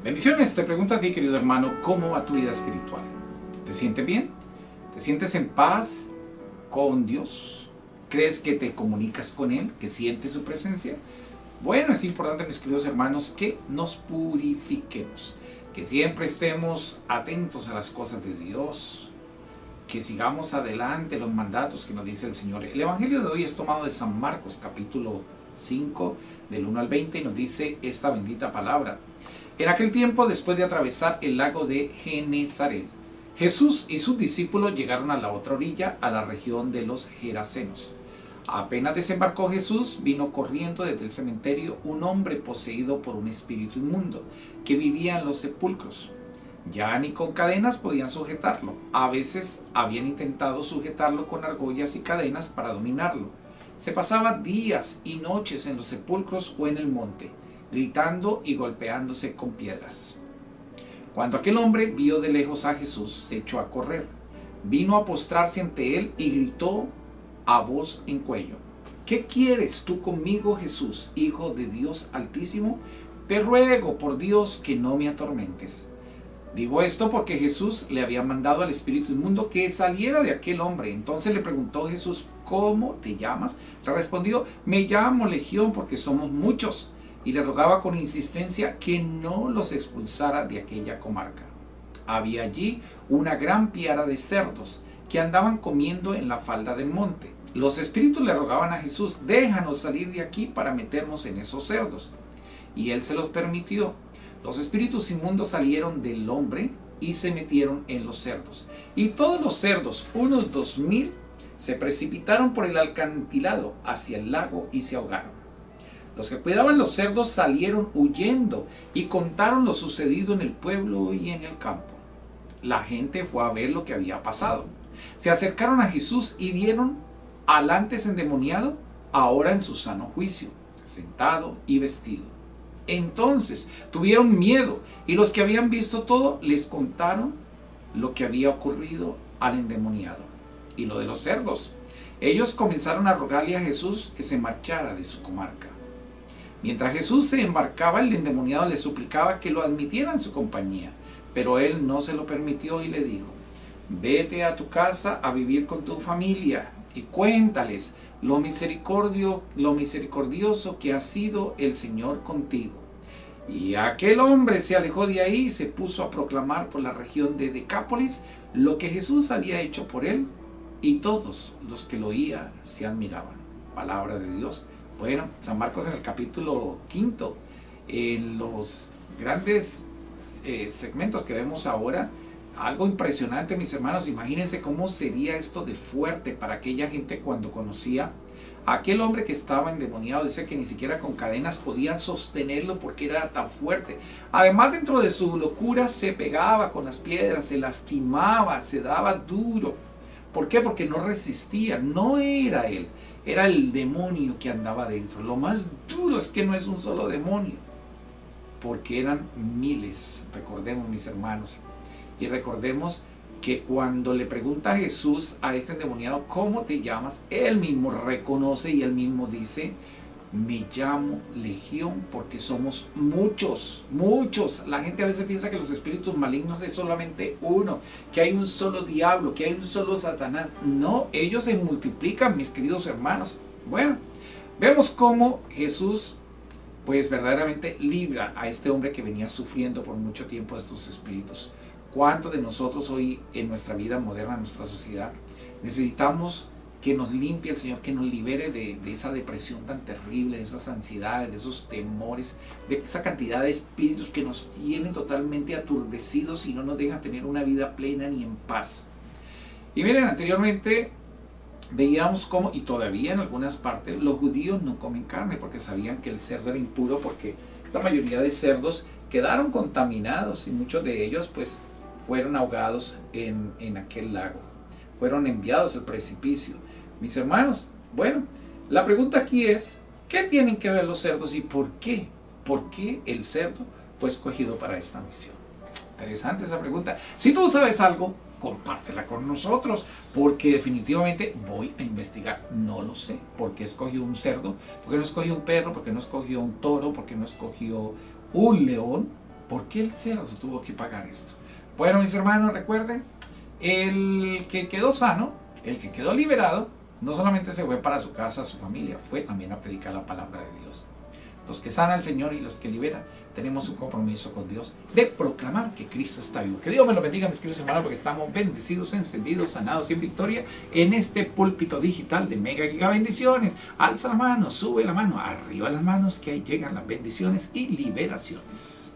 Bendiciones, te pregunto a ti, querido hermano, ¿cómo va tu vida espiritual? ¿Te sientes bien? ¿Te sientes en paz con Dios? ¿Crees que te comunicas con Él? ¿Que sientes su presencia? Bueno, es importante, mis queridos hermanos, que nos purifiquemos, que siempre estemos atentos a las cosas de Dios, que sigamos adelante los mandatos que nos dice el Señor. El Evangelio de hoy es tomado de San Marcos, capítulo 5, del 1 al 20, y nos dice esta bendita palabra. En aquel tiempo, después de atravesar el lago de Genesaret, Jesús y sus discípulos llegaron a la otra orilla, a la región de los Gerasenos. Apenas desembarcó Jesús, vino corriendo desde el cementerio un hombre poseído por un espíritu inmundo, que vivía en los sepulcros. Ya ni con cadenas podían sujetarlo. A veces habían intentado sujetarlo con argollas y cadenas para dominarlo. Se pasaba días y noches en los sepulcros o en el monte, gritando y golpeándose con piedras. Cuando aquel hombre vio de lejos a Jesús, se echó a correr. Vino a postrarse ante él y gritó a voz en cuello: ¿Qué quieres tú conmigo, Jesús, Hijo de Dios Altísimo? Te ruego por Dios que no me atormentes. Digo esto porque Jesús le había mandado al espíritu inmundo que saliera de aquel hombre. Entonces le preguntó Jesús: ¿Cómo te llamas? Le respondió: Me llamo Legión, porque somos muchos. Y le rogaba con insistencia que no los expulsara de aquella comarca. Había allí una gran piara de cerdos que andaban comiendo en la falda del monte. Los espíritus le rogaban a Jesús: déjanos salir de aquí para meternos en esos cerdos. Y él se los permitió. Los espíritus inmundos salieron del hombre y se metieron en los cerdos. Y todos los cerdos, unos 2000, se precipitaron por el acantilado hacia el lago y se ahogaron. Los que cuidaban los cerdos salieron huyendo y contaron lo sucedido en el pueblo y en el campo. La gente fue a ver lo que había pasado. Se acercaron a Jesús y vieron al antes endemoniado, ahora en su sano juicio, sentado y vestido. Entonces tuvieron miedo, y los que habían visto todo les contaron lo que había ocurrido al endemoniado y lo de los cerdos. Ellos comenzaron a rogarle a Jesús que se marchara de su comarca. Mientras Jesús se embarcaba, el endemoniado le suplicaba que lo admitiera en su compañía, pero él no se lo permitió y le dijo: vete a tu casa a vivir con tu familia y cuéntales lo misericordioso que ha sido el Señor contigo. Y aquel hombre se alejó de ahí y se puso a proclamar por la región de Decápolis lo que Jesús había hecho por él, y todos los que lo oían se admiraban. Palabra de Dios. Bueno, San Marcos en el capítulo 5, en los grandes segmentos que vemos ahora, algo impresionante, mis hermanos. Imagínense cómo sería esto de fuerte para aquella gente cuando conocía a aquel hombre que estaba endemoniado. Dice que ni siquiera con cadenas podían sostenerlo porque era tan fuerte. Además, dentro de su locura se pegaba con las piedras, se lastimaba, se daba duro. ¿Por qué? Porque no resistía. No era él, era el demonio que andaba dentro. Lo más duro es que no es un solo demonio, porque eran miles. Recordemos, mis hermanos, y recordemos que cuando le pregunta a Jesús a este endemoniado: ¿cómo te llamas?, él mismo reconoce y él mismo dice: me llamo Legión, porque somos muchos, muchos. La gente a veces piensa que los espíritus malignos es solamente uno, que hay un solo diablo, que hay un solo Satanás. No, ellos se multiplican, mis queridos hermanos. Bueno, vemos cómo Jesús pues verdaderamente libra a este hombre que venía sufriendo por mucho tiempo de estos espíritus. ¿Cuántos de nosotros hoy en nuestra vida moderna, en nuestra sociedad, necesitamos que nos limpie el Señor, que nos libere de esa depresión tan terrible, de esas ansiedades, de esos temores, de esa cantidad de espíritus que nos tienen totalmente aturdecidos y no nos dejan tener una vida plena ni en paz? Y miren, anteriormente veíamos cómo, y todavía en algunas partes, los judíos no comen carne porque sabían que el cerdo era impuro, porque la mayoría de cerdos quedaron contaminados y muchos de ellos pues fueron ahogados en aquel lago, fueron enviados al precipicio. Mis hermanos, bueno, la pregunta aquí es: ¿qué tienen que ver los cerdos y por qué? ¿Por qué el cerdo fue escogido para esta misión? Interesante esa pregunta. Si tú sabes algo, compártela con nosotros, porque definitivamente voy a investigar. No lo sé. ¿Por qué escogió un cerdo? ¿Por qué no escogió un perro? ¿Por qué no escogió un toro? ¿Por qué no escogió un león? ¿Por qué el cerdo tuvo que pagar esto? Bueno, mis hermanos, recuerden, el que quedó sano, el que quedó liberado, no solamente se fue para su casa, su familia, fue también a predicar la palabra de Dios. Los que sana el Señor y los que libera, tenemos un compromiso con Dios de proclamar que Cristo está vivo. Que Dios me lo bendiga, mis queridos hermanos, porque estamos bendecidos, encendidos, sanados y en victoria en este púlpito digital de Mega Giga Bendiciones. Alza la mano, sube la mano, arriba las manos, que ahí llegan las bendiciones y liberaciones.